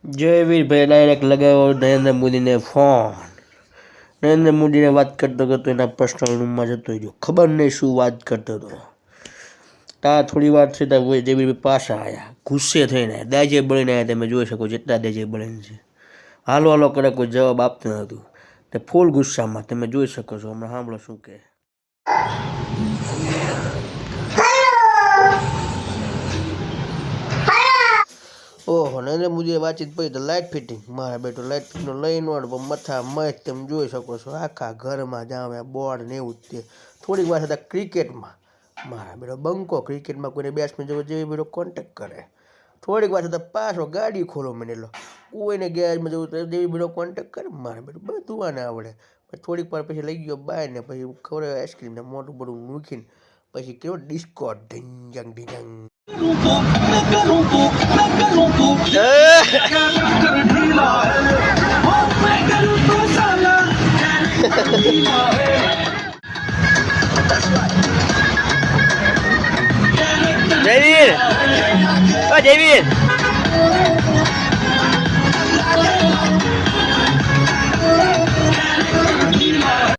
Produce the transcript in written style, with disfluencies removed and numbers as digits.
Jayvirbhai direct લગાવ્યો નરેન્દ્ર મોદીને phone. Narendra મોદીને વાત કરતો કરતો એના પર્સનલ રૂમમાં જતો રહ્યો. ખબર નહીં શું વાત કરતો હતો. ત્યાં થોડી વાર છે ત્યાં જયવીરભાઈ પાછા આવ્યા, ગુસ્સે થઈને દાજે બળીને આવ્યા. તમે જોઈ શકો જેટલા દાજે બળીને છે. હાલો હાલો કરે, કોઈ જવાબ આપતું નહોતું. તે ફૂલ ગુસ્સામાં તમે જોઈ શકો છો. હમણાં સાંભળો શું કહે. ઓહો, નરેન્દ્ર મોદીએ વાતચીત પડી તો લાઇટ ફિટિંગ. મારા બેટો લાઇટ ફિટિંગનો લઈ નો પણ મથા મત તમે જોઈ શકો છો. આખા ઘરમાં જામે બોર્ડ ને એવું જ તે. થોડીક વાર હતા ક્રિકેટમાં. મારા બેટો બંકો ક્રિકેટમાં કોઈને બેટ્સમેન જવો જેવી બેટો કોન્ટેક્ટ કરે. થોડીક વાર થતાં પાછો ગાડી ખોલો મને કોઈને ગેરેજમાં જવું તો જેવી બેટો કોન્ટેક્ટ કરે. મારા બેટો બધું આને આવડે. થોડીક વાર પછી લઈ ગયો બહાર ને પછી ખબર આઈસ્ક્રીમને મોટું બધું મૂકીને પછી કેવો ડિસ્કો ઢીંજંગ ઢીંજંગ. જયવીર, ઓ જયવીર,